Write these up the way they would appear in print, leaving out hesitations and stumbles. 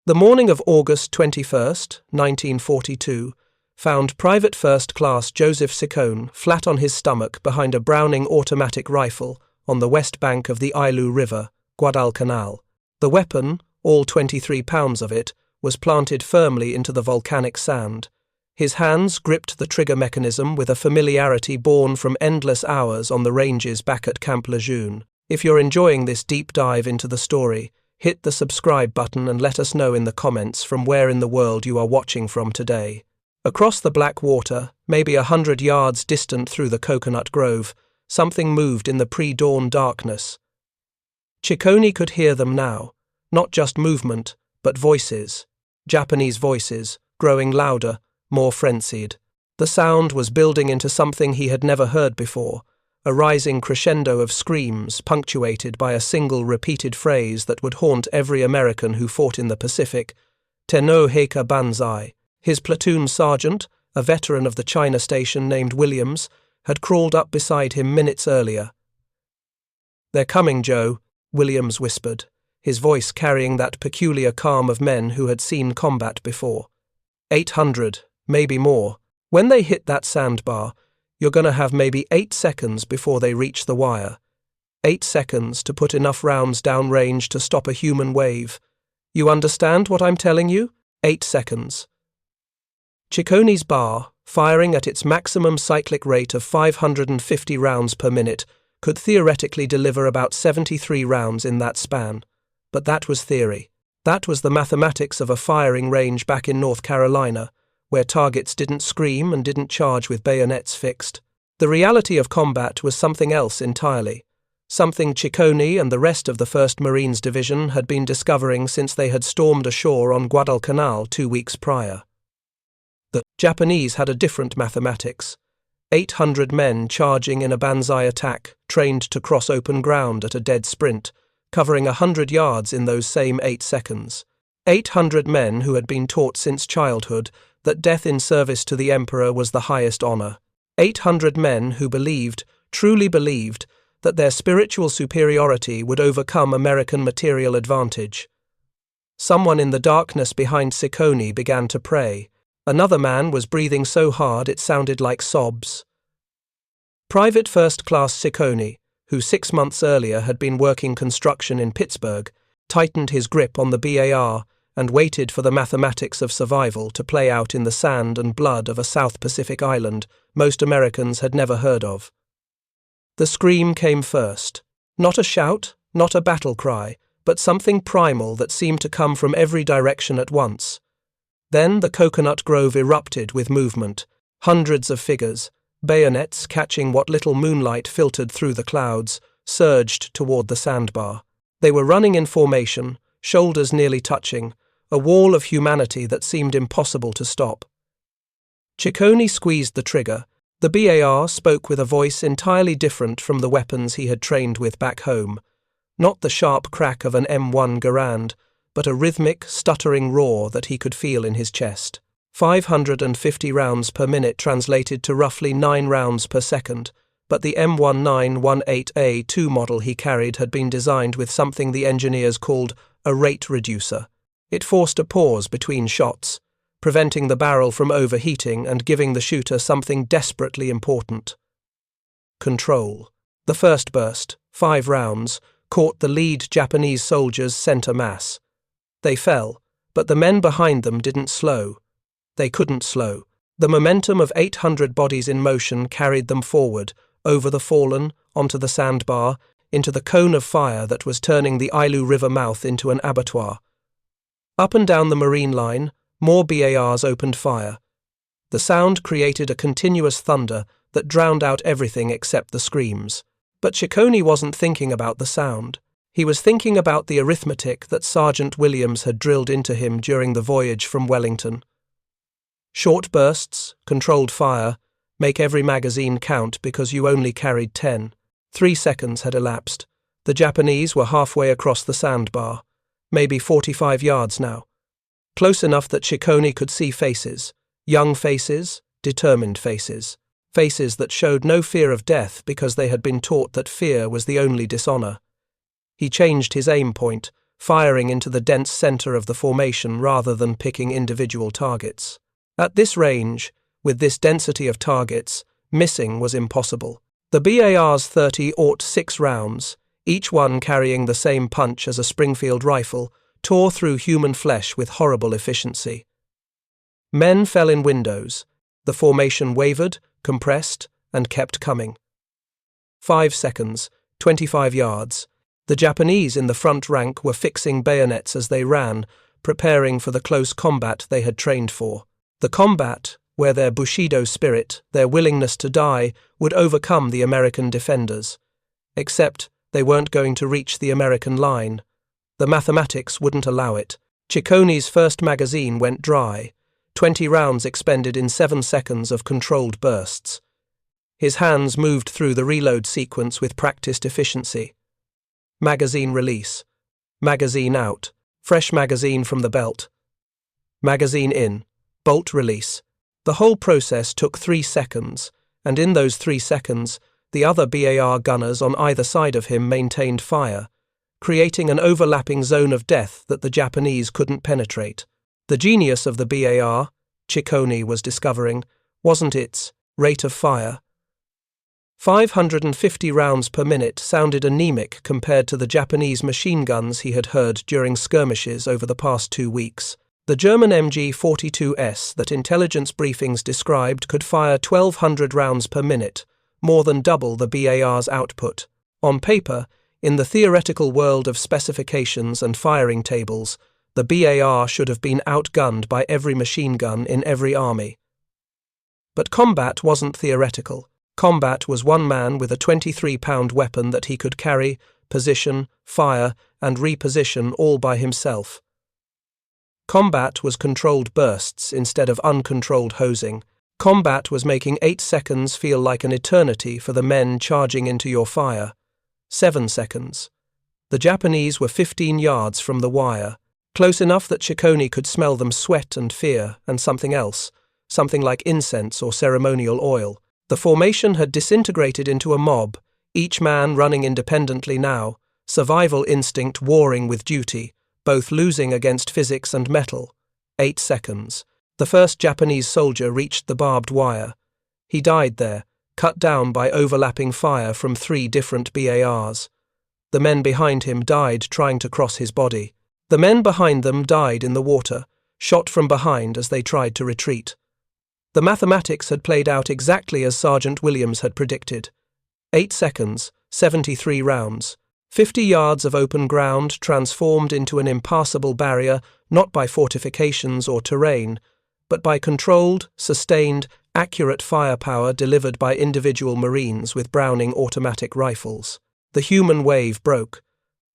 The morning of August 21st, 1942, found Private First Class Joseph Ciccone flat on his stomach behind a Browning automatic rifle on the west bank of the Ilu River, Guadalcanal. The weapon, all 23 pounds of it, was planted firmly into the volcanic sand. His hands gripped the trigger mechanism with a familiarity born from endless hours on the ranges back at Camp Lejeune. If you're enjoying this deep dive into the story, hit the subscribe button and let us know in the comments from where in the world you are watching from today. Across the black water, maybe 100 yards distant through the coconut grove, something moved in the pre-dawn darkness. Ciccone could hear them now, not just movement, but voices. Japanese voices, growing louder, more frenzied. The sound was building into something he had never heard before, a rising crescendo of screams punctuated by a single repeated phrase that would haunt every American who fought in the Pacific, Tenno Heika Banzai. His platoon sergeant, a veteran of the China station named Williams, had crawled up beside him minutes earlier. "They're coming, Joe," Williams whispered, his voice carrying that peculiar calm of men who had seen combat before. 800, maybe more. When they hit that sandbar, you're going to have maybe 8 seconds before they reach the wire. 8 seconds to put enough rounds downrange to stop a human wave. You understand what I'm telling you? 8 seconds. Ciccone's bar, firing at its maximum cyclic rate of 550 rounds per minute, could theoretically deliver about 73 rounds in that span. But that was theory. That was the mathematics of a firing range back in North Carolina, where targets didn't scream and didn't charge with bayonets fixed. The reality of combat was something else entirely, something Ciccone and the rest of the 1st Marines Division had been discovering since they had stormed ashore on Guadalcanal 2 weeks prior. The Japanese had a different mathematics. 800 men charging in a Banzai attack, trained to cross open ground at a dead sprint, covering 100 yards in those same 8 seconds. 800 men who had been taught since childhood that death in service to the Emperor was the highest honor. 800 men who believed, truly believed, that their spiritual superiority would overcome American material advantage. Someone in the darkness behind Ciccone began to pray. Another man was breathing so hard it sounded like sobs. Private First Class Ciccone, who 6 months earlier had been working construction in Pittsburgh, tightened his grip on the BAR and waited for the mathematics of survival to play out in the sand and blood of a South Pacific island most Americans had never heard of. The scream came first. Not a shout, not a battle cry, but something primal that seemed to come from every direction at once. Then the coconut grove erupted with movement. Hundreds of figures, bayonets catching what little moonlight filtered through the clouds, surged toward the sandbar. They were running in formation, shoulders nearly touching, a wall of humanity that seemed impossible to stop. Ciccone squeezed the trigger. The BAR spoke with a voice entirely different from the weapons he had trained with back home. Not the sharp crack of an M1 Garand, but a rhythmic, stuttering roar that he could feel in his chest. 550 rounds per minute translated to roughly 9 rounds per second, but the M1918A2 model he carried had been designed with something the engineers called a rate reducer. It forced a pause between shots, preventing the barrel from overheating and giving the shooter something desperately important. Control. The first burst, 5 rounds, caught the lead Japanese soldiers' center mass. They fell, but the men behind them didn't slow. They couldn't slow. The momentum of 800 bodies in motion carried them forward, over the fallen, onto the sandbar, into the cone of fire that was turning the Ilu River mouth into an abattoir. Up and down the marine line, more BARs opened fire. The sound created a continuous thunder that drowned out everything except the screams. But Ciccone wasn't thinking about the sound. He was thinking about the arithmetic that Sergeant Williams had drilled into him during the voyage from Wellington. Short bursts, controlled fire, make every magazine count because you only carried 10. 3 seconds had elapsed. The Japanese were halfway across the sandbar, maybe 45 yards now. Close enough that Ciccone could see faces, young faces, determined faces, faces that showed no fear of death because they had been taught that fear was the only dishonor. He changed his aim point, firing into the dense center of the formation rather than picking individual targets. At this range, with this density of targets, missing was impossible. The BAR's 30-06 rounds, each one carrying the same punch as a Springfield rifle, tore through human flesh with horrible efficiency. Men fell in windows. The formation wavered, compressed, and kept coming. 5 seconds, 25 yards. The Japanese in the front rank were fixing bayonets as they ran, preparing for the close combat they had trained for. The combat, where their Bushido spirit, their willingness to die, would overcome the American defenders. Except they weren't going to reach the American line. The mathematics wouldn't allow it. Ciccone's first magazine went dry, 20 rounds expended in 7 seconds of controlled bursts. His hands moved through the reload sequence with practiced efficiency. Magazine release. Magazine out. Fresh magazine from the belt. Magazine in. Bolt release. The whole process took 3 seconds, and in those 3 seconds, the other BAR gunners on either side of him maintained fire, creating an overlapping zone of death that the Japanese couldn't penetrate. The genius of the BAR, Ciccone was discovering, wasn't its rate of fire. 550 rounds per minute sounded anemic compared to the Japanese machine guns he had heard during skirmishes over the past 2 weeks. The German MG-42S that intelligence briefings described could fire 1,200 rounds per minute, more than double the BAR's output. On paper, in the theoretical world of specifications and firing tables, the BAR should have been outgunned by every machine gun in every army. But combat wasn't theoretical. Combat was one man with a 23-pound weapon that he could carry, position, fire, and reposition all by himself. Combat was controlled bursts instead of uncontrolled hosing. Combat was making 8 seconds feel like an eternity for the men charging into your fire. 7 seconds. The Japanese were 15 yards from the wire, close enough that Ciccone could smell them sweat and fear and something else, something like incense or ceremonial oil. The formation had disintegrated into a mob, each man running independently now, survival instinct warring with duty, both losing against physics and metal. 8 seconds. The first Japanese soldier reached the barbed wire. He died there, cut down by overlapping fire from 3 different BARs. The men behind him died trying to cross his body. The men behind them died in the water, shot from behind as they tried to retreat. The mathematics had played out exactly as Sergeant Williams had predicted. 8 seconds, 73 rounds. 50 yards of open ground transformed into an impassable barrier not by fortifications or terrain, but by controlled, sustained, accurate firepower delivered by individual Marines with Browning automatic rifles. The human wave broke.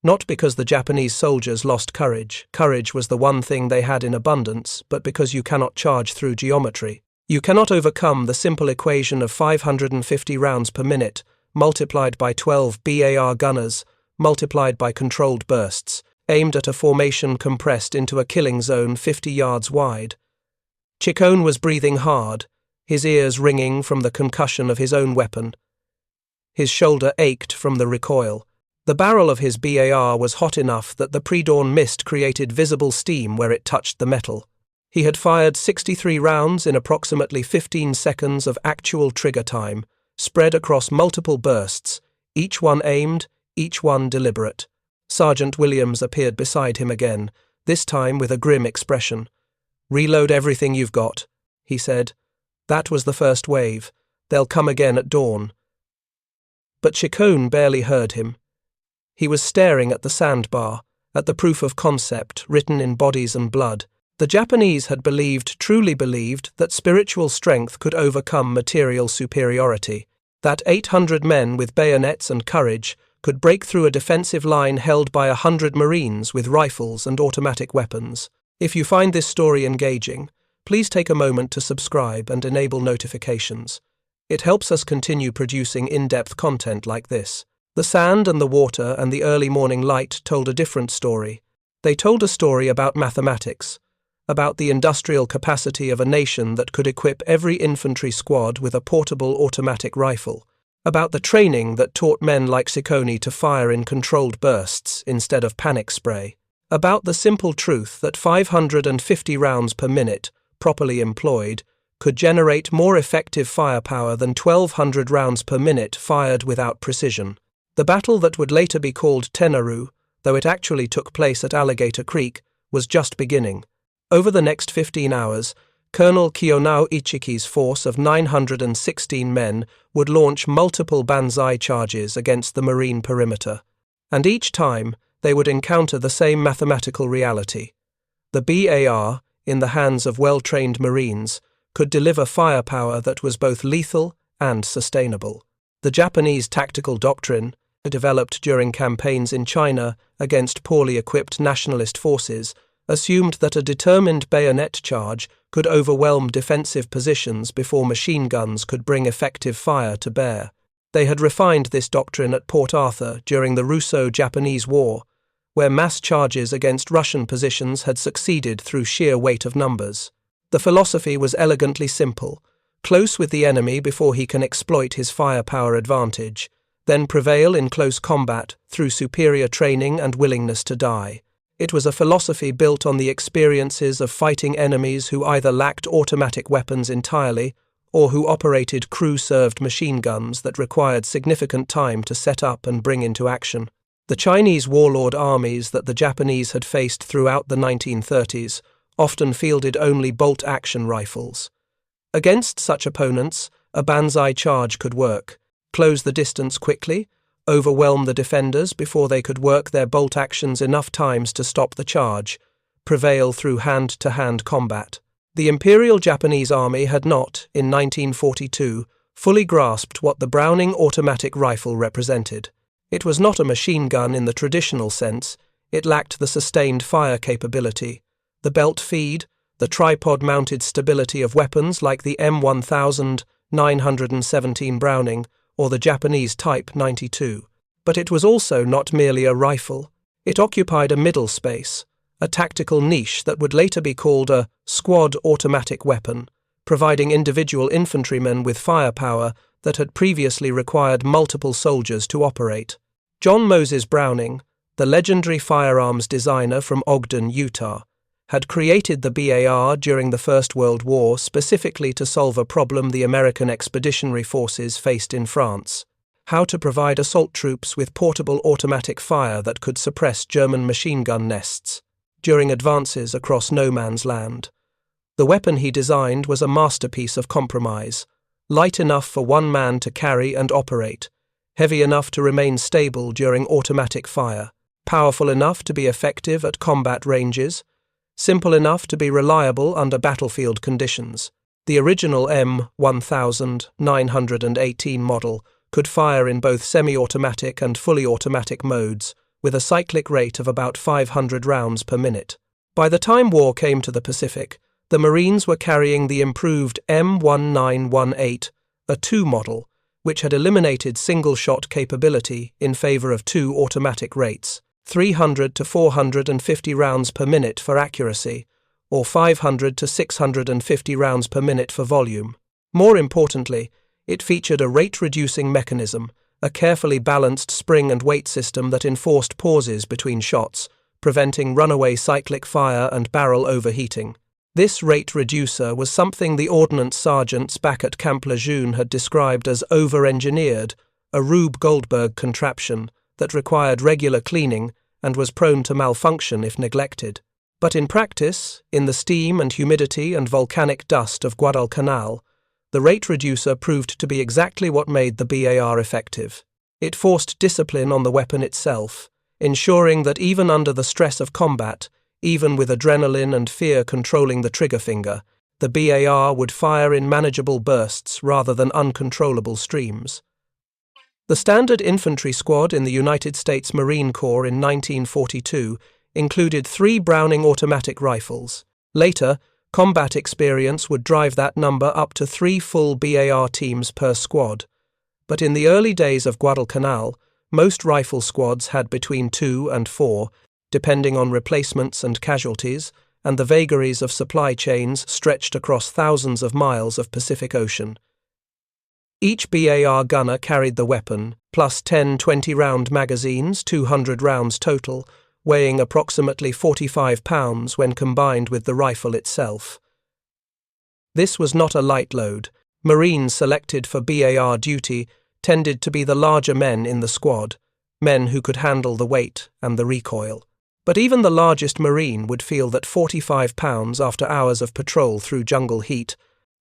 Not because the Japanese soldiers lost courage. Courage was the one thing they had in abundance, but because you cannot charge through geometry. You cannot overcome the simple equation of 550 rounds per minute, multiplied by 12 BAR gunners, multiplied by controlled bursts, aimed at a formation compressed into a killing zone 50 yards wide. Ciccone was breathing hard, his ears ringing from the concussion of his own weapon. His shoulder ached from the recoil. The barrel of his BAR was hot enough that the pre-dawn mist created visible steam where it touched the metal. He had fired 63 rounds in approximately 15 seconds of actual trigger time, spread across multiple bursts, each one aimed, each one deliberate. Sergeant Williams appeared beside him again, this time with a grim expression. "Reload everything you've got," he said. "That was the first wave. They'll come again at dawn." But Ciccone barely heard him. He was staring at the sandbar, at the proof of concept written in bodies and blood. The Japanese had truly believed, that spiritual strength could overcome material superiority, that 800 men with bayonets and courage could break through a defensive line held by 100 Marines with rifles and automatic weapons. If you find this story engaging, please take a moment to subscribe and enable notifications. It helps us continue producing in-depth content like this. The sand and the water and the early morning light told a different story. They told a story about mathematics, about the industrial capacity of a nation that could equip every infantry squad with a portable automatic rifle, about the training that taught men like Ciccone to fire in controlled bursts instead of panic spray. about the simple truth that 550 rounds per minute, properly employed, could generate more effective firepower than 1,200 rounds per minute fired without precision. The battle that would later be called Tenaru, though it actually took place at Alligator Creek, was just beginning. Over the next 15 hours, Colonel Kiyonao Ichiki's force of 916 men would launch multiple Banzai charges against the marine perimeter. And each time, they would encounter the same mathematical reality. The BAR, in the hands of well-trained Marines, could deliver firepower that was both lethal and sustainable. The Japanese tactical doctrine, developed during campaigns in China against poorly equipped nationalist forces, assumed that a determined bayonet charge could overwhelm defensive positions before machine guns could bring effective fire to bear. They had refined this doctrine at Port Arthur during the Russo-Japanese War, where mass charges against Russian positions had succeeded through sheer weight of numbers. The philosophy was elegantly simple: close with the enemy before he can exploit his firepower advantage, then prevail in close combat through superior training and willingness to die. It was a philosophy built on the experiences of fighting enemies who either lacked automatic weapons entirely or who operated crew-served machine guns that required significant time to set up and bring into action. The Chinese warlord armies that the Japanese had faced throughout the 1930s often fielded only bolt-action rifles. Against such opponents, a Banzai charge could work: close the distance quickly, overwhelm the defenders before they could work their bolt actions enough times to stop the charge, prevail through hand-to-hand combat. The Imperial Japanese Army had not, in 1942, fully grasped what the Browning automatic rifle represented. It was not a machine gun in the traditional sense. It lacked the sustained fire capability, the belt feed, the tripod-mounted stability of weapons like the M1000 917 Browning or the Japanese Type 92. But it was also not merely a rifle. It occupied a middle space, a tactical niche that would later be called a squad automatic weapon, providing individual infantrymen with firepower that had previously required multiple soldiers to operate. John Moses Browning, the legendary firearms designer from Ogden, Utah, had created the BAR during the First World War specifically to solve a problem the American expeditionary forces faced in France: how to provide assault troops with portable automatic fire that could suppress German machine gun nests during advances across no man's land. The weapon he designed was a masterpiece of compromise: light enough for one man to carry and operate, heavy enough to remain stable during automatic fire, powerful enough to be effective at combat ranges, simple enough to be reliable under battlefield conditions. The original M1000 918 model could fire in both semi-automatic and fully automatic modes, with a cyclic rate of about 500 rounds per minute. By the time war came to the Pacific, the Marines were carrying the improved M1918, a 2 model, which had eliminated single-shot capability in favor of 2 automatic rates: 300 to 450 rounds per minute for accuracy, or 500 to 650 rounds per minute for volume. More importantly, it featured a rate-reducing mechanism, a carefully balanced spring and weight system that enforced pauses between shots, preventing runaway cyclic fire and barrel overheating. This rate reducer was something the ordnance sergeants back at Camp Lejeune had described as over-engineered, a Rube Goldberg contraption that required regular cleaning and was prone to malfunction if neglected. But in practice, in the steam and humidity and volcanic dust of Guadalcanal, the rate reducer proved to be exactly what made the BAR effective. It forced discipline on the weapon itself, ensuring that even under the stress of combat, even with adrenaline and fear controlling the trigger finger, the BAR would fire in manageable bursts rather than uncontrollable streams. The standard infantry squad in the United States Marine Corps in 1942 included 3 Browning automatic rifles. Later, combat experience would drive that number up to 3 full BAR teams per squad. But in the early days of Guadalcanal, most rifle squads had between 2 and 4, depending on replacements and casualties, and the vagaries of supply chains stretched across thousands of miles of Pacific Ocean. Each BAR gunner carried the weapon, plus 10 20-round magazines, 200 rounds total, weighing approximately 45 pounds when combined with the rifle itself. This was not a light load. Marines selected for BAR duty tended to be the larger men in the squad, men who could handle the weight and the recoil. But even the largest Marine would feel that 45 pounds after hours of patrol through jungle heat.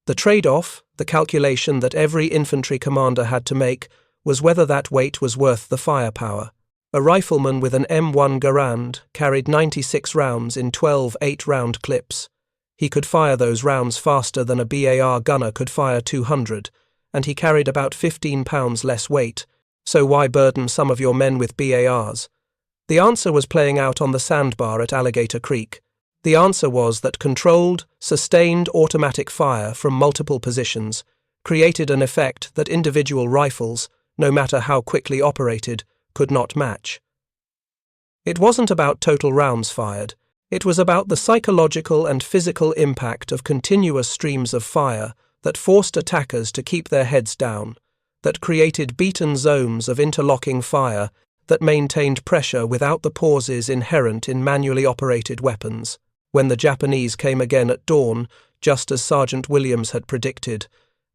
The trade-off, the calculation that every infantry commander had to make, was whether that weight was worth the firepower. A rifleman with an M1 Garand carried 96 rounds in 12 8-round clips. He could fire those rounds faster than a BAR gunner could fire 200, and he carried about 15 pounds less weight, so why burden some of your men with BARs? The answer was playing out on the sandbar at Alligator Creek. The answer was that controlled, sustained automatic fire from multiple positions created an effect that individual rifles, no matter how quickly operated, could not match. It wasn't about total rounds fired. It was about the psychological and physical impact of continuous streams of fire that forced attackers to keep their heads down, that created beaten zones of interlocking fire that maintained pressure without the pauses inherent in manually operated weapons. When the Japanese came again at dawn, just as Sergeant Williams had predicted,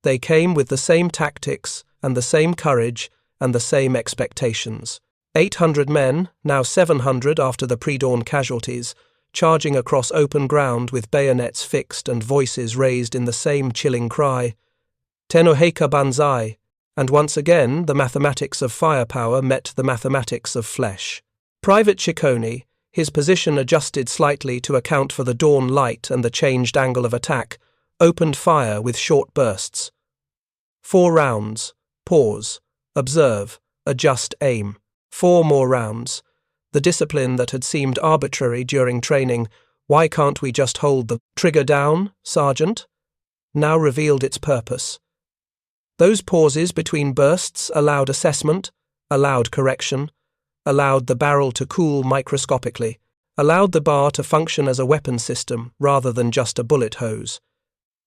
they came with the same tactics and the same courage and the same expectations. 800 men, now 700 after the pre-dawn casualties, charging across open ground with bayonets fixed and voices raised in the same chilling cry, "Tenoheika Banzai," and once again the mathematics of firepower met the mathematics of flesh. Private Ciccone, his position adjusted slightly to account for the dawn light and the changed angle of attack, opened fire with short bursts. 4 rounds, pause, observe, adjust aim. 4 more rounds. The discipline that had seemed arbitrary during training, "Why can't we just hold the trigger down, Sergeant?" now revealed its purpose. Those pauses between bursts allowed assessment, allowed correction, allowed the barrel to cool microscopically, allowed the bar to function as a weapon system rather than just a bullet hose.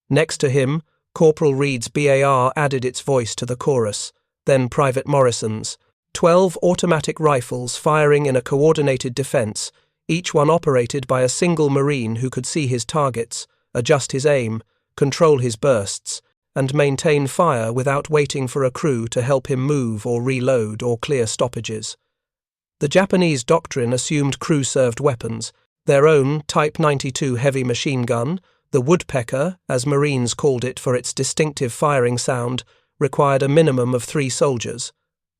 Next to him, Corporal Reed's BAR added its voice to the chorus, then Private Morrison's, 12 automatic rifles firing in a coordinated defense, each one operated by a single Marine who could see his targets, adjust his aim, control his bursts, and maintain fire without waiting for a crew to help him move or reload or clear stoppages. The Japanese doctrine assumed crew-served weapons, their own Type 92 heavy machine gun, the woodpecker, as Marines called it for its distinctive firing sound, required a minimum of 3 soldiers,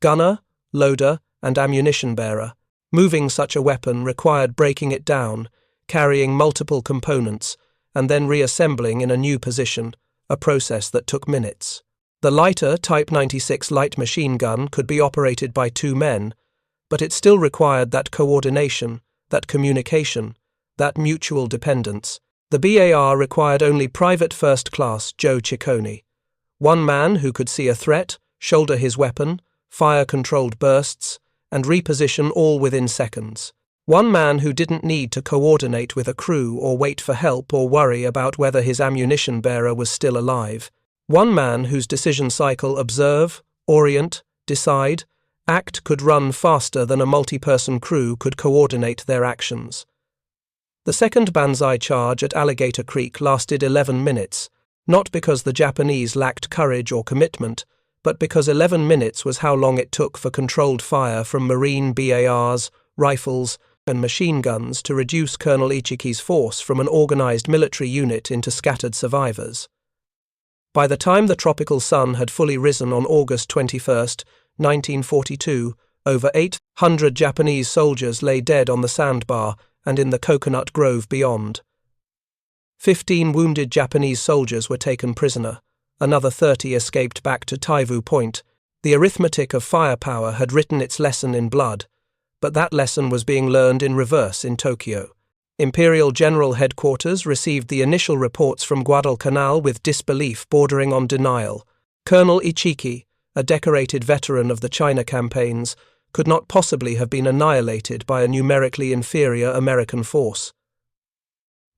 gunner, loader, and ammunition bearer. Moving such a weapon required breaking it down, carrying multiple components, and then reassembling in a new position, a process that took minutes. The lighter Type 96 light machine gun could be operated by 2 men, but it still required that coordination, that communication, that mutual dependence. The BAR required only Private First Class Joe Ciccone, one man who could see a threat, shoulder his weapon, fire controlled bursts, and reposition all within seconds. One man who didn't need to coordinate with a crew or wait for help or worry about whether his ammunition bearer was still alive. One man whose decision cycle observe, orient, decide, act could run faster than a multi-person crew could coordinate their actions. The second Banzai charge at Alligator Creek lasted 11 minutes, not because the Japanese lacked courage or commitment, but because 11 minutes was how long it took for controlled fire from Marine BARs, rifles, and machine guns to reduce Colonel Ichiki's force from an organized military unit into scattered survivors. By the time the tropical sun had fully risen on August 21, 1942, over 800 Japanese soldiers lay dead on the sandbar and in the coconut grove beyond. 15 wounded Japanese soldiers were taken prisoner. Another 30 escaped back to Taivu Point. The arithmetic of firepower had written its lesson in blood, but that lesson was being learned in reverse in Tokyo. Imperial General Headquarters received the initial reports from Guadalcanal with disbelief bordering on denial. Colonel Ichiki, a decorated veteran of the China campaigns, could not possibly have been annihilated by a numerically inferior American force.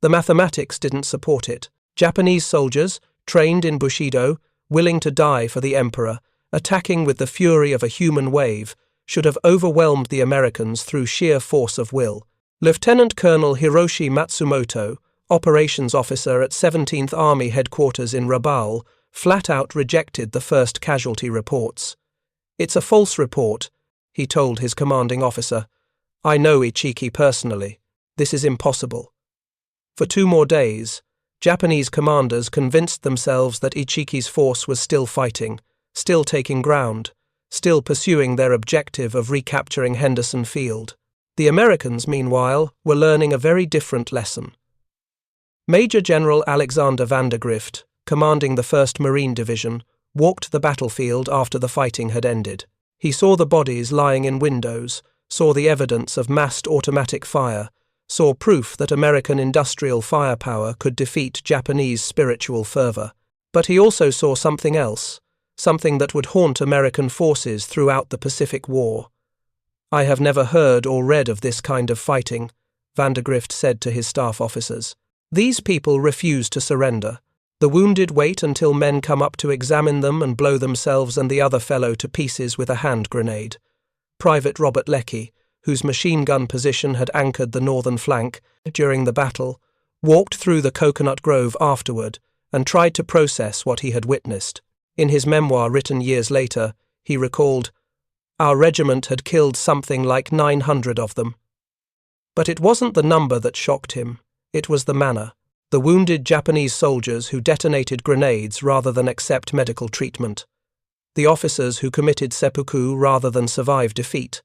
The mathematics didn't support it. Japanese soldiers, trained in Bushido, willing to die for the Emperor, attacking with the fury of a human wave, should have overwhelmed the Americans through sheer force of will. Lieutenant Colonel Hiroshi Matsumoto, operations officer at 17th Army headquarters in Rabaul, flat out rejected the first casualty reports. "It's a false report," he told his commanding officer. "I know Ichiki personally. This is impossible." For 2 more days, Japanese commanders convinced themselves that Ichiki's force was still fighting, still taking ground, still pursuing their objective of recapturing Henderson Field. The Americans, meanwhile, were learning a very different lesson. Major General Alexander Vandergrift, commanding the 1st Marine Division, walked the battlefield after the fighting had ended. He saw the bodies lying in windows, saw the evidence of massed automatic fire, saw proof that American industrial firepower could defeat Japanese spiritual fervor. But he also saw something else, something that would haunt American forces throughout the Pacific War. "I have never heard or read of this kind of fighting," Vandergrift said to his staff officers. "These people refuse to surrender. The wounded wait until men come up to examine them and blow themselves and the other fellow to pieces with a hand grenade." Private Robert Leckie, whose machine gun position had anchored the northern flank during the battle, walked through the coconut grove afterward and tried to process what he had witnessed. In his memoir written years later, he recalled, "Our regiment had killed something like 900 of them." But it wasn't the number that shocked him, it was the manner. The wounded Japanese soldiers who detonated grenades rather than accept medical treatment. The officers who committed seppuku rather than survive defeat.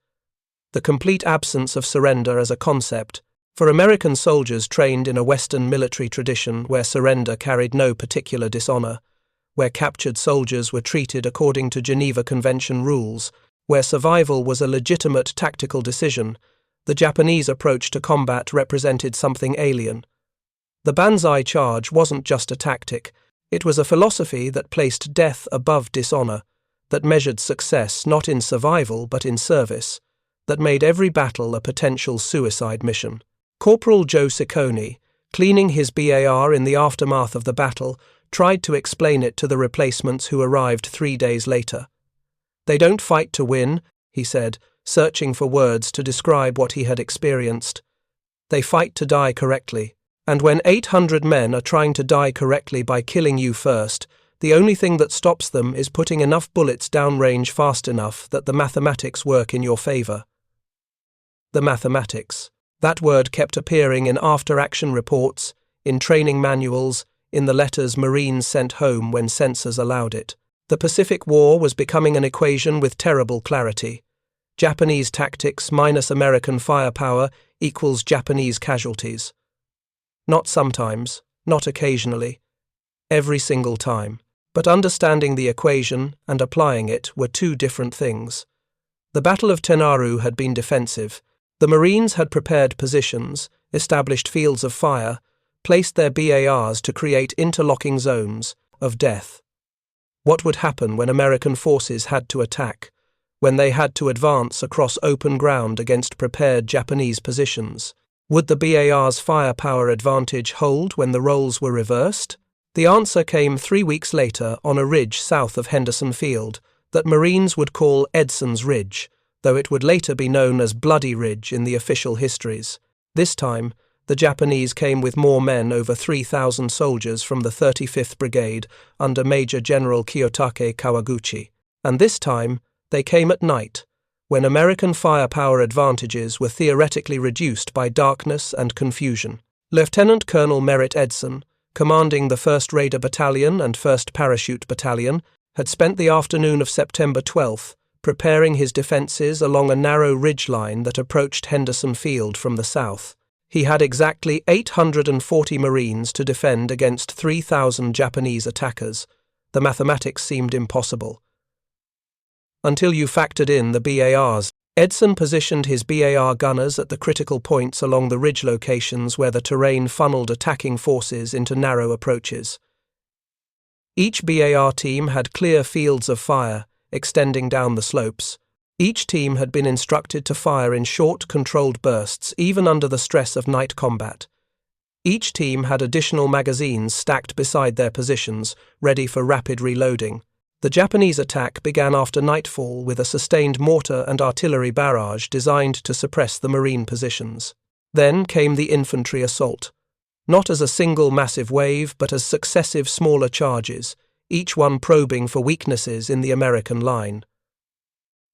The complete absence of surrender as a concept. For American soldiers trained in a Western military tradition where surrender carried no particular dishonor, where captured soldiers were treated according to Geneva Convention rules, where survival was a legitimate tactical decision, the Japanese approach to combat represented something alien. The Banzai charge wasn't just a tactic, it was a philosophy that placed death above dishonor, that measured success not in survival but in service, that made every battle a potential suicide mission. Corporal Joe Ciccone, cleaning his BAR in the aftermath of the battle, tried to explain it to the replacements who arrived 3 days later. "They don't fight to win," he said, searching for words to describe what he had experienced. "They fight to die correctly. And when 800 men are trying to die correctly by killing you first, the only thing that stops them is putting enough bullets downrange fast enough that the mathematics work in your favor." The mathematics. That word kept appearing in after-action reports, in training manuals, in the letters Marines sent home when censors allowed it. The Pacific War was becoming an equation with terrible clarity. Japanese tactics minus American firepower equals Japanese casualties. Not sometimes, not occasionally, every single time. But understanding the equation and applying it were 2 different things. The Battle of Tenaru had been defensive. The Marines had prepared positions, established fields of fire, placed their BARs to create interlocking zones of death. What would happen when American forces had to attack, when they had to advance across open ground against prepared Japanese positions? Would the BAR's firepower advantage hold when the roles were reversed? The answer came 3 weeks later on a ridge south of Henderson Field that Marines would call Edson's Ridge, though it would later be known as Bloody Ridge in the official histories. This time, the Japanese came with more men, over 3,000 soldiers from the 35th Brigade under Major General Kiyotake Kawaguchi. And this time, they came at night, when American firepower advantages were theoretically reduced by darkness and confusion. Lieutenant Colonel Merritt Edson, commanding the 1st Raider Battalion and 1st Parachute Battalion, had spent the afternoon of September 12th preparing his defences along a narrow ridgeline that approached Henderson Field from the south. He had exactly 840 Marines to defend against 3,000 Japanese attackers. The mathematics seemed impossible. Until you factored in the BARs, Edson positioned his BAR gunners at the critical points along the ridge locations where the terrain funneled attacking forces into narrow approaches. Each BAR team had clear fields of fire extending down the slopes. Each team had been instructed to fire in short, controlled bursts, even under the stress of night combat. Each team had additional magazines stacked beside their positions, ready for rapid reloading. The Japanese attack began after nightfall with a sustained mortar and artillery barrage designed to suppress the Marine positions. Then came the infantry assault, not as a single massive wave, but as successive smaller charges, each one probing for weaknesses in the American line.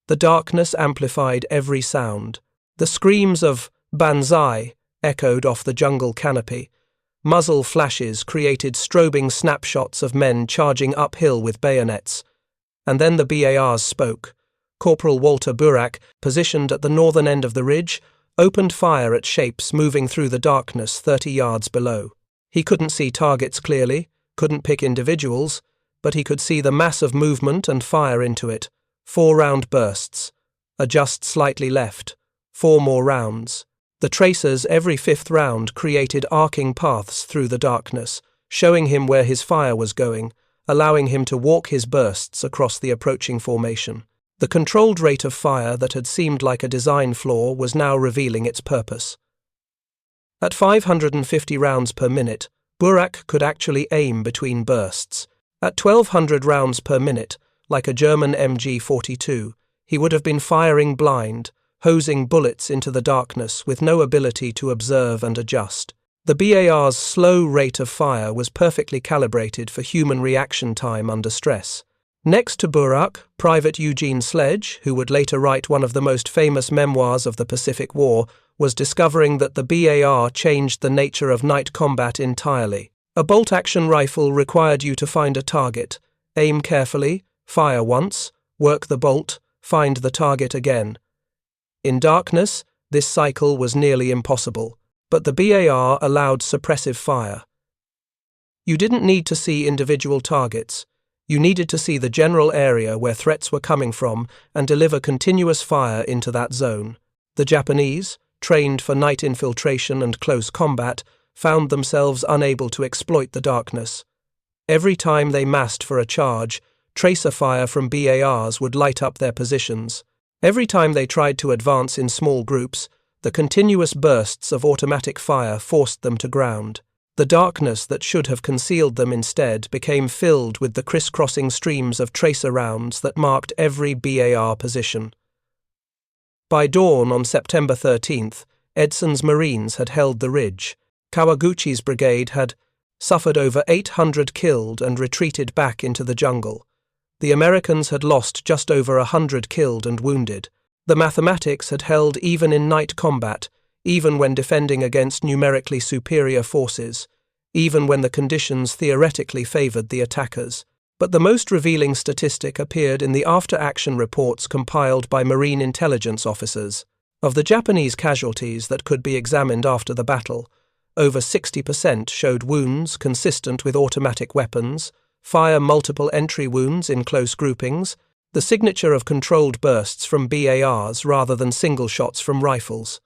The darkness amplified every sound. The screams of Banzai echoed off the jungle canopy. Muzzle flashes created strobing snapshots of men charging uphill with bayonets. And then the BARs spoke. Corporal Walter Burak, positioned at the northern end of the ridge, opened fire at shapes moving through the darkness 30 yards below. He couldn't see targets clearly, couldn't pick individuals, but he could see the mass of movement and fire into it. 4-round bursts. Adjust slightly left. 4 more rounds. The tracers every 5th round created arcing paths through the darkness, showing him where his fire was going, allowing him to walk his bursts across the approaching formation. The controlled rate of fire that had seemed like a design flaw was now revealing its purpose. At 550 rounds per minute, Burak could actually aim between bursts. At 1200 rounds per minute, like a German MG-42, he would have been firing blind, hosing bullets into the darkness with no ability to observe and adjust. The BAR's slow rate of fire was perfectly calibrated for human reaction time under stress. Next to Burak, Private Eugene Sledge, who would later write one of the most famous memoirs of the Pacific War, was discovering that the BAR changed the nature of night combat entirely. A bolt-action rifle required you to find a target, aim carefully, fire once, work the bolt, find the target again. In darkness, this cycle was nearly impossible, but the BAR allowed suppressive fire. You didn't need to see individual targets. You needed to see the general area where threats were coming from and deliver continuous fire into that zone. The Japanese, trained for night infiltration and close combat, found themselves unable to exploit the darkness. Every time they massed for a charge, tracer fire from BARs would light up their positions. Every time they tried to advance in small groups, the continuous bursts of automatic fire forced them to ground. The darkness that should have concealed them instead became filled with the crisscrossing streams of tracer rounds that marked every BAR position. By dawn on September 13th, Edson's Marines had held the ridge. Kawaguchi's brigade had suffered over 800 killed and retreated back into the jungle. The Americans had lost just over 100 killed and wounded. The mathematics had held even in night combat, even when defending against numerically superior forces, even when the conditions theoretically favored the attackers. But the most revealing statistic appeared in the after-action reports compiled by Marine intelligence officers. Of the Japanese casualties that could be examined after the battle, over 60% showed wounds consistent with automatic weapons, fire multiple entry wounds in close groupings, the signature of controlled bursts from BARs rather than single shots from rifles.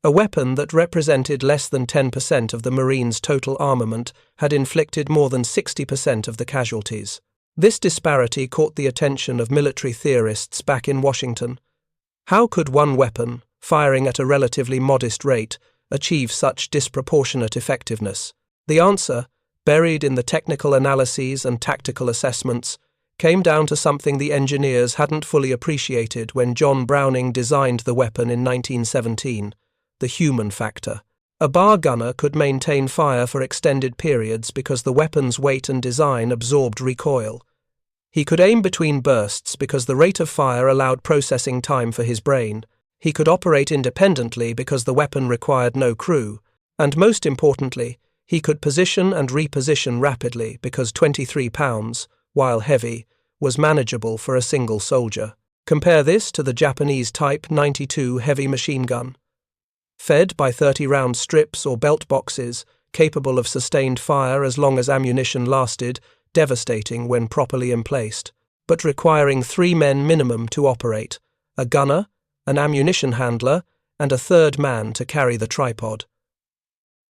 A weapon that represented less than 10% of the Marines' total armament had inflicted more than 60% of the casualties. This disparity caught the attention of military theorists back in Washington. How could one weapon, firing at a relatively modest rate, achieve such disproportionate effectiveness? The answer, buried in the technical analyses and tactical assessments, came down to something the engineers hadn't fully appreciated when John Browning designed the weapon in 1917, the human factor. A bar gunner could maintain fire for extended periods because the weapon's weight and design absorbed recoil. He could aim between bursts because the rate of fire allowed processing time for his brain. He could operate independently because the weapon required no crew. And most importantly, he could position and reposition rapidly because 23 pounds, while heavy, was manageable for a single soldier. Compare this to the Japanese Type 92 heavy machine gun. Fed by 30-round strips or belt boxes, capable of sustained fire as long as ammunition lasted, devastating when properly emplaced, but requiring 3 men minimum to operate: a gunner, an ammunition handler, and a third man to carry the tripod.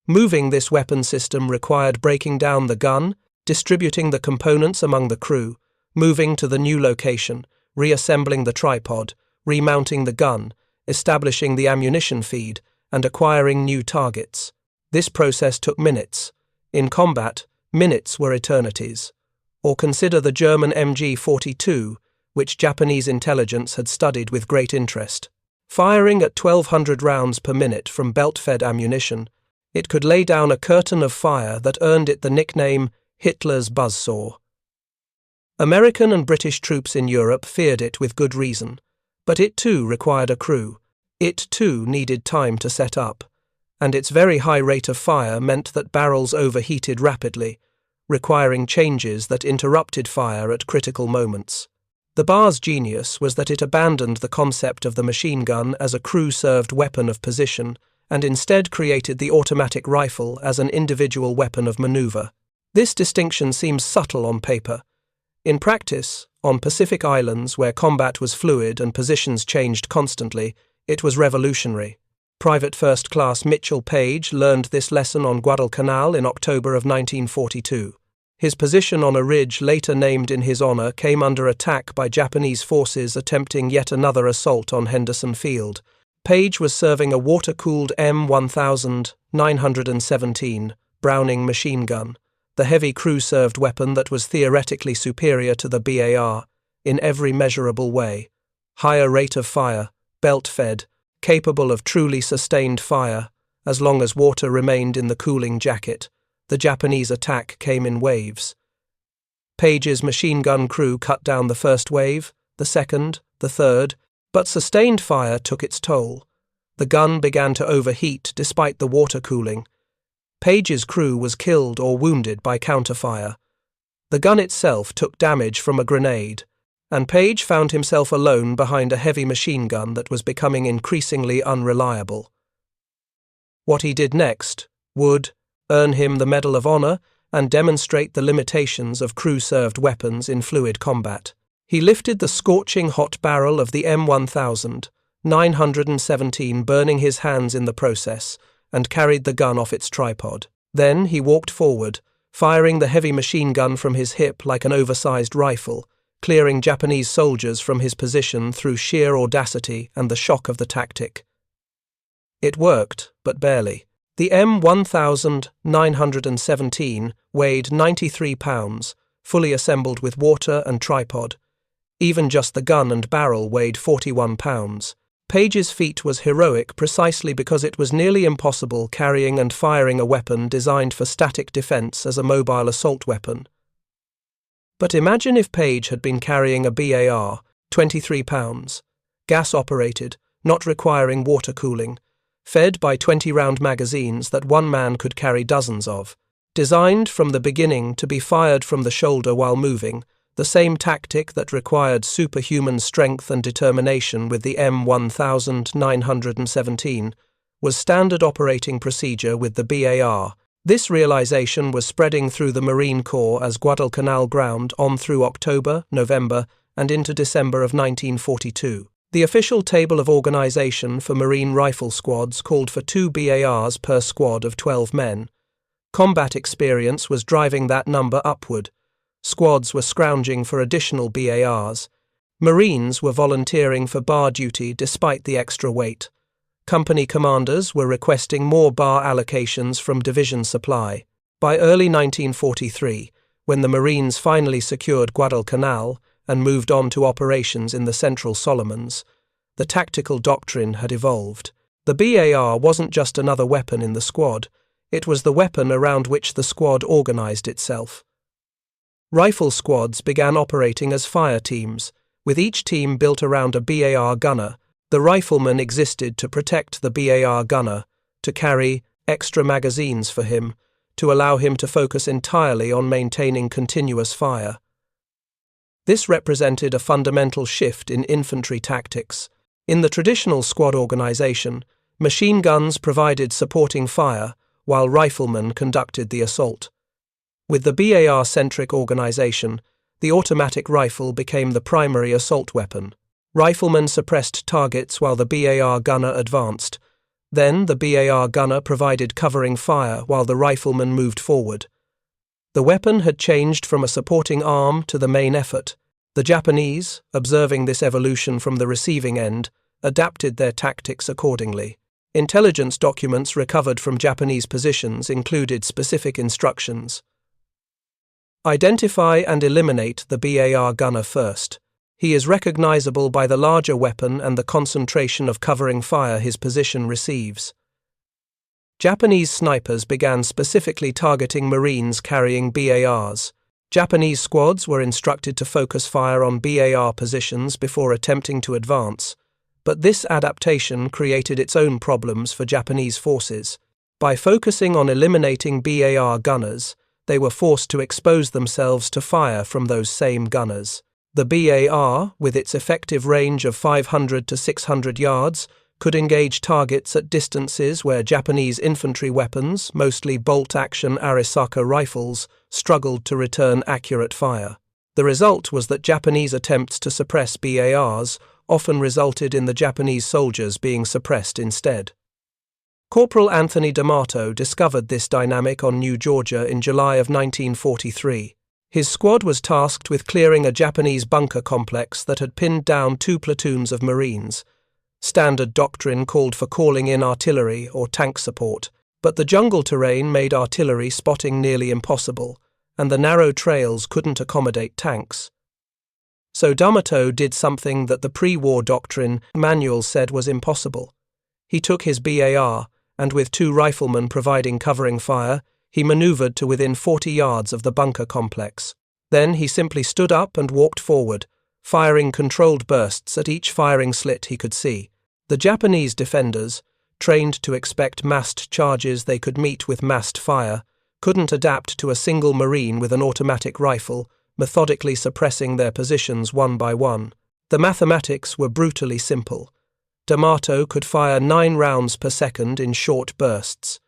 Moving this weapon system required breaking down the gun, distributing the components among the crew, moving to the new location, reassembling the tripod, remounting the gun, establishing the ammunition feed, and acquiring new targets. This process took minutes. In combat, minutes were eternities. Or consider the German MG-42, which Japanese intelligence had studied with great interest. Firing at 1,200 rounds per minute from belt-fed ammunition, it could lay down a curtain of fire that earned it the nickname Hitler's buzzsaw. American and British troops in Europe feared it with good reason, but it too required a crew. It too needed time to set up, and its very high rate of fire meant that barrels overheated rapidly, requiring changes that interrupted fire at critical moments. The bar's genius was that it abandoned the concept of the machine gun as a crew-served weapon of position and instead created the automatic rifle as an individual weapon of maneuver. This distinction seems subtle on paper. In practice, on Pacific Islands where combat was fluid and positions changed constantly, it was revolutionary. Private First Class Mitchell Page learned this lesson on Guadalcanal in October of 1942. His position on a ridge later named in his honor came under attack by Japanese forces attempting yet another assault on Henderson Field. Page was serving a water-cooled M1917 Browning machine gun, the heavy crew-served weapon that was theoretically superior to the BAR in every measurable way. Higher rate of fire, belt-fed, capable of truly sustained fire, as long as water remained in the cooling jacket. The Japanese attack came in waves. Page's machine gun crew cut down the first wave, the second, the third, but sustained fire took its toll. The gun began to overheat despite the water cooling. Page's crew was killed or wounded by counterfire. The gun itself took damage from a grenade, and Page found himself alone behind a heavy machine gun that was becoming increasingly unreliable. What he did next would earn him the Medal of Honor and demonstrate the limitations of crew-served weapons in fluid combat. He lifted the scorching hot barrel of the M1917, burning his hands in the process, and carried the gun off its tripod. Then he walked forward, firing the heavy machine gun from his hip like an oversized rifle, clearing Japanese soldiers from his position through sheer audacity and the shock of the tactic. It worked, but barely. The M1917 weighed 93 pounds, fully assembled with water and tripod. Even just the gun and barrel weighed 41 pounds. Page's feat was heroic precisely because it was nearly impossible carrying and firing a weapon designed for static defense as a mobile assault weapon. But imagine if Page had been carrying a BAR, 23 pounds, gas-operated, not requiring water cooling, fed by 20-round magazines that one man could carry dozens of, designed from the beginning to be fired from the shoulder while moving, the same tactic that required superhuman strength and determination with the M1917 was standard operating procedure with the BAR. This realization was spreading through the Marine Corps as Guadalcanal ground on through October, November, and into December of 1942. The official table of organization for Marine rifle squads called for 2 BARs per squad of 12 men. Combat experience was driving that number upward. Squads were scrounging for additional BARs. Marines were volunteering for bar duty despite the extra weight. Company commanders were requesting more bar allocations from division supply. By early 1943, when the Marines finally secured Guadalcanal and moved on to operations in the Central Solomons, the tactical doctrine had evolved. The BAR wasn't just another weapon in the squad, it was the weapon around which the squad organized itself. Rifle squads began operating as fire teams, with each team built around a BAR gunner. The rifleman existed to protect the BAR gunner, to carry extra magazines for him, to allow him to focus entirely on maintaining continuous fire. This represented a fundamental shift in infantry tactics. In the traditional squad organization, machine guns provided supporting fire, while riflemen conducted the assault. With the BAR-centric organization, the automatic rifle became the primary assault weapon. Riflemen suppressed targets while the BAR gunner advanced. Then the BAR gunner provided covering fire while the rifleman moved forward. The weapon had changed from a supporting arm to the main effort. The Japanese, observing this evolution from the receiving end, adapted their tactics accordingly. Intelligence documents recovered from Japanese positions included specific instructions. Identify and eliminate the BAR gunner first. He is recognizable by the larger weapon and the concentration of covering fire his position receives. Japanese snipers began specifically targeting Marines carrying BARs. Japanese squads were instructed to focus fire on BAR positions before attempting to advance, but this adaptation created its own problems for Japanese forces. By focusing on eliminating BAR gunners, they were forced to expose themselves to fire from those same gunners. The BAR, with its effective range of 500 to 600 yards, could engage targets at distances where Japanese infantry weapons, mostly bolt-action Arisaka rifles, struggled to return accurate fire. The result was that Japanese attempts to suppress BARs often resulted in the Japanese soldiers being suppressed instead. Corporal Anthony D'Amato discovered this dynamic on New Georgia in July of 1943. His squad was tasked with clearing a Japanese bunker complex that had pinned down 2 platoons of Marines. Standard doctrine called for calling in artillery or tank support, but the jungle terrain made artillery spotting nearly impossible, and the narrow trails couldn't accommodate tanks. So D'Amato did something that the pre-war doctrine manual said was impossible. He took his BAR, and with 2 riflemen providing covering fire, he maneuvered to within 40 yards of the bunker complex. Then he simply stood up and walked forward, firing controlled bursts at each firing slit he could see. The Japanese defenders, trained to expect massed charges they could meet with massed fire, couldn't adapt to a single Marine with an automatic rifle, methodically suppressing their positions one by one. The mathematics were brutally simple. D'Amato could fire 9 rounds per second in short bursts.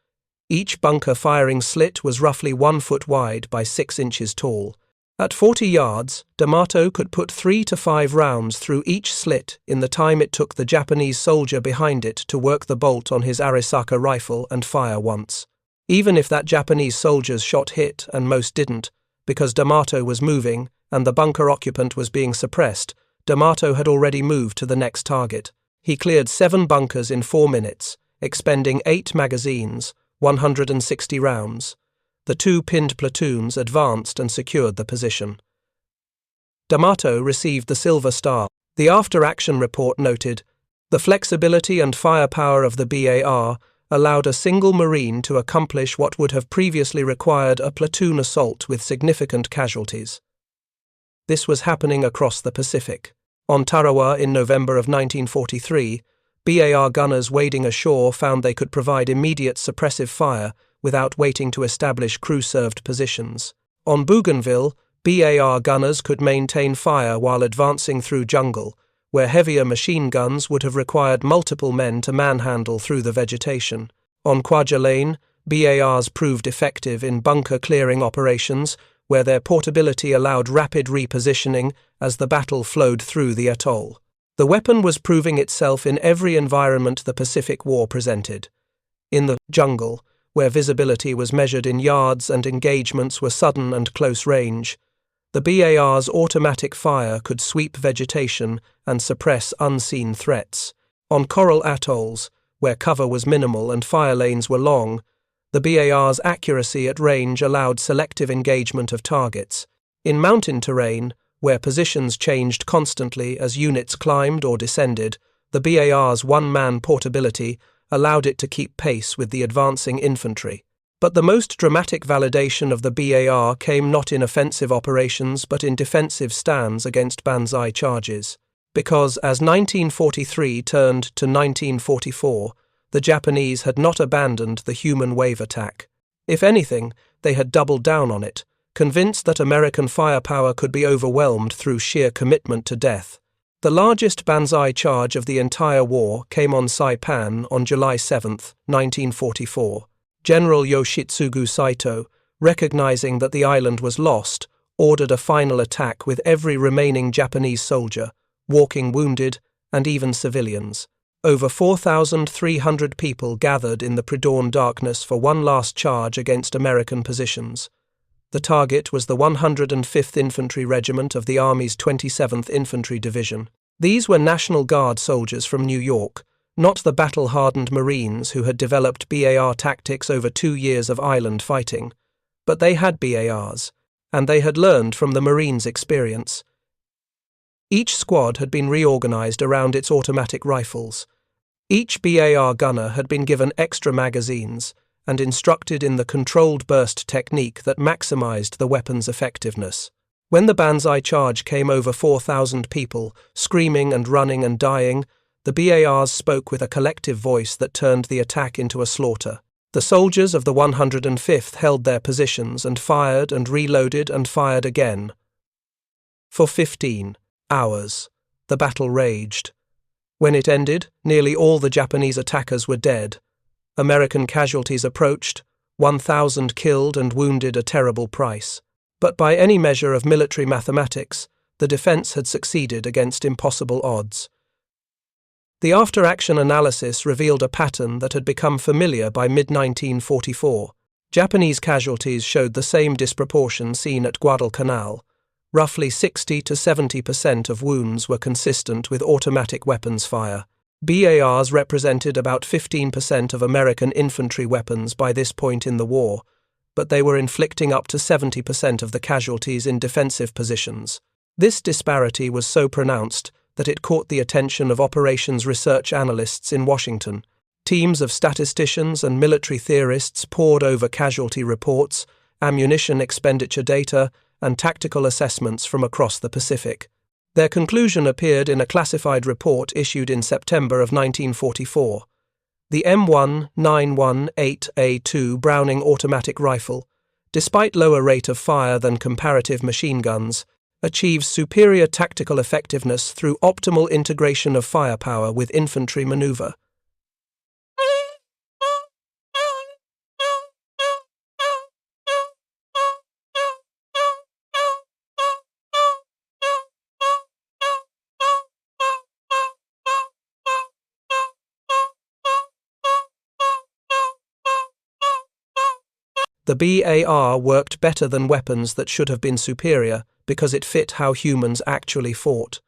Each bunker firing slit was roughly 1 foot wide by 6 inches tall. At 40 yards, D'Amato could put 3 to 5 rounds through each slit in the time it took the Japanese soldier behind it to work the bolt on his Arisaka rifle and fire once. Even if that Japanese soldier's shot hit, and most didn't, because D'Amato was moving and the bunker occupant was being suppressed, D'Amato had already moved to the next target. He cleared 7 bunkers in 4 minutes, expending 8 magazines, 160 rounds. The 2 pinned platoons advanced and secured the position. D'Amato received the Silver Star. The after-action report noted, "The flexibility and firepower of the BAR allowed a single Marine to accomplish what would have previously required a platoon assault with significant casualties." This was happening across the Pacific. On Tarawa in November of 1943, BAR gunners wading ashore found they could provide immediate suppressive fire without waiting to establish crew-served positions. On Bougainville, BAR gunners could maintain fire while advancing through jungle, where heavier machine guns would have required multiple men to manhandle through the vegetation. On Kwajalein, BARs proved effective in bunker-clearing operations, where their portability allowed rapid repositioning as the battle flowed through the atoll. The weapon was proving itself in every environment the Pacific War presented. In the jungle, where visibility was measured in yards and engagements were sudden and close range, the BAR's automatic fire could sweep vegetation and suppress unseen threats. On coral atolls, where cover was minimal and fire lanes were long, the BAR's accuracy at range allowed selective engagement of targets. In mountain terrain, where positions changed constantly as units climbed or descended, the BAR's one-man portability allowed it to keep pace with the advancing infantry. But the most dramatic validation of the BAR came not in offensive operations but in defensive stands against Banzai charges. Because as 1943 turned to 1944, the Japanese had not abandoned the human wave attack. If anything, they had doubled down on it, convinced that American firepower could be overwhelmed through sheer commitment to death. The largest Banzai charge of the entire war came on Saipan on July 7, 1944. General Yoshitsugu Saito, recognizing that the island was lost, ordered a final attack with every remaining Japanese soldier, walking wounded, and even civilians. Over 4,300 people gathered in the pre-dawn darkness for one last charge against American positions. The target was the 105th Infantry Regiment of the Army's 27th Infantry Division. These were National Guard soldiers from New York, not the battle-hardened Marines who had developed BAR tactics over 2 years of island fighting. But they had BARs, and they had learned from the Marines' experience. Each squad had been reorganized around its automatic rifles. Each BAR gunner had been given extra magazines and instructed in the controlled burst technique that maximized the weapon's effectiveness. When the Banzai charge came over 4,000 people, screaming and running and dying, the BARs spoke with a collective voice that turned the attack into a slaughter. The soldiers of the 105th held their positions and fired and reloaded and fired again. For 15 hours, the battle raged. When it ended, nearly all the Japanese attackers were dead. American casualties approached, 1,000 killed and wounded, a terrible price. But by any measure of military mathematics, the defense had succeeded against impossible odds. The after-action analysis revealed a pattern that had become familiar by mid-1944. Japanese casualties showed the same disproportion seen at Guadalcanal. Roughly 60 to 70% of wounds were consistent with automatic weapons fire. BARs represented about 15% of American infantry weapons by this point in the war, but they were inflicting up to 70% of the casualties in defensive positions. This disparity was so pronounced that it caught the attention of operations research analysts in Washington. Teams of statisticians and military theorists pored over casualty reports, ammunition expenditure data, and tactical assessments from across the Pacific. Their conclusion appeared in a classified report issued in September of 1944. The M1918A2 Browning automatic rifle, despite lower rate of fire than comparative machine guns, achieves superior tactical effectiveness through optimal integration of firepower with infantry maneuver. The BAR worked better than weapons that should have been superior because it fit how humans actually fought.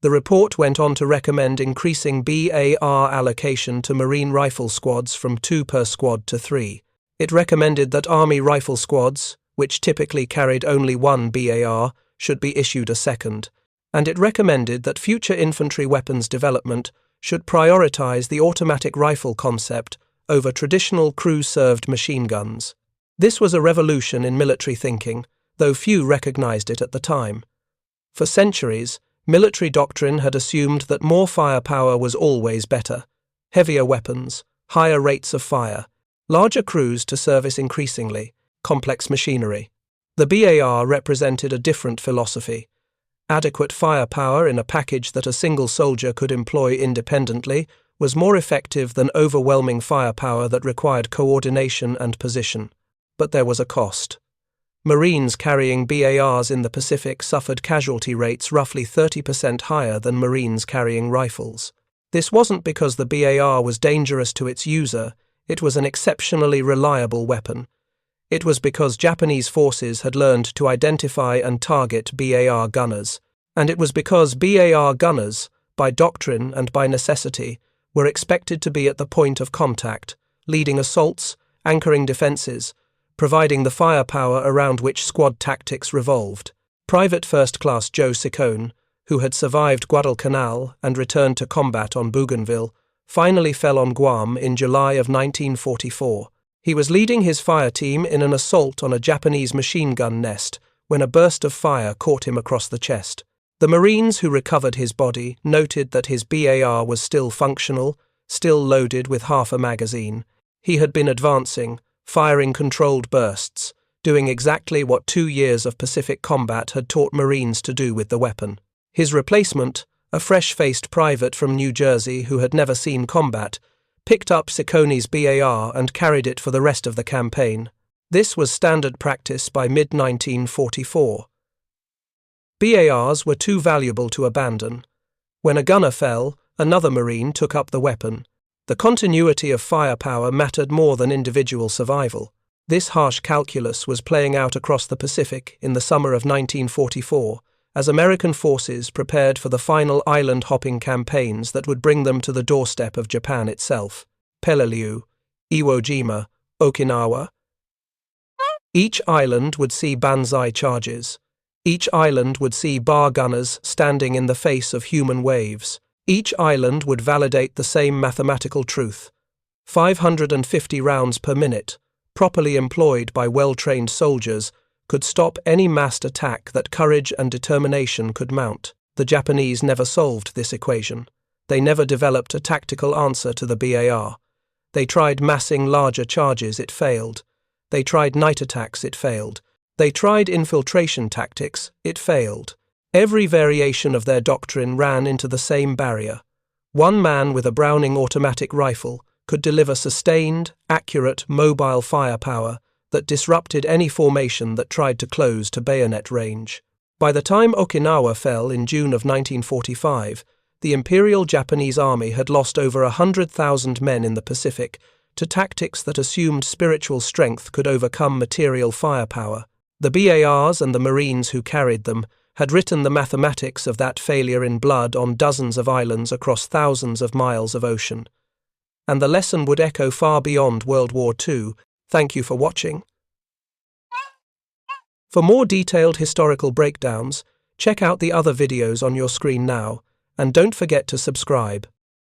The report went on to recommend increasing BAR allocation to Marine rifle squads from 2 per squad to 3. It recommended that Army rifle squads, which typically carried only 1 BAR, should be issued a second, and it recommended that future infantry weapons development should prioritize the automatic rifle concept over traditional crew-served machine guns. This was a revolution in military thinking, though few recognized it at the time. For centuries, military doctrine had assumed that more firepower was always better. Heavier weapons, higher rates of fire, larger crews to service increasingly complex machinery. The BAR represented a different philosophy. Adequate firepower in a package that a single soldier could employ independently was more effective than overwhelming firepower that required coordination and position. But there was a cost. Marines carrying BARs in the Pacific suffered casualty rates roughly 30% higher than Marines carrying rifles. This wasn't because the BAR was dangerous to its user, it was an exceptionally reliable weapon. It was because Japanese forces had learned to identify and target BAR gunners, and it was because BAR gunners, by doctrine and by necessity, were expected to be at the point of contact, leading assaults, anchoring defenses, providing the firepower around which squad tactics revolved. Private First Class Joe Ciccone, who had survived Guadalcanal and returned to combat on Bougainville, finally fell on Guam in July of 1944. He was leading his fire team in an assault on a Japanese machine gun nest when a burst of fire caught him across the chest. The Marines who recovered his body noted that his BAR was still functional, still loaded with half a magazine. He had been advancing, firing controlled bursts, doing exactly what 2 years of Pacific combat had taught Marines to do with the weapon. His replacement, a fresh-faced private from New Jersey who had never seen combat, picked up Ciccone's BAR and carried it for the rest of the campaign. This was standard practice by mid-1944. BARs were too valuable to abandon. When a gunner fell, another Marine took up the weapon. The continuity of firepower mattered more than individual survival. This harsh calculus was playing out across the Pacific in the summer of 1944, as American forces prepared for the final island-hopping campaigns that would bring them to the doorstep of Japan itself: Peleliu, Iwo Jima, Okinawa. Each island would see Banzai charges. Each island would see bar gunners standing in the face of human waves. Each island would validate the same mathematical truth. 550 rounds per minute, properly employed by well-trained soldiers, could stop any massed attack that courage and determination could mount. The Japanese never solved this equation. They never developed a tactical answer to the BAR. They tried massing larger charges, it failed. They tried night attacks, it failed. They tried infiltration tactics, it failed. Every variation of their doctrine ran into the same barrier. One man with a Browning automatic rifle could deliver sustained, accurate, mobile firepower that disrupted any formation that tried to close to bayonet range. By the time Okinawa fell in June of 1945, the Imperial Japanese Army had lost over 100,000 men in the Pacific to tactics that assumed spiritual strength could overcome material firepower. The BARs and the Marines who carried them had written the mathematics of that failure in blood on dozens of islands across thousands of miles of ocean. And the lesson would echo far beyond World War II. Thank you for watching. For more detailed historical breakdowns, check out the other videos on your screen now, and don't forget to subscribe.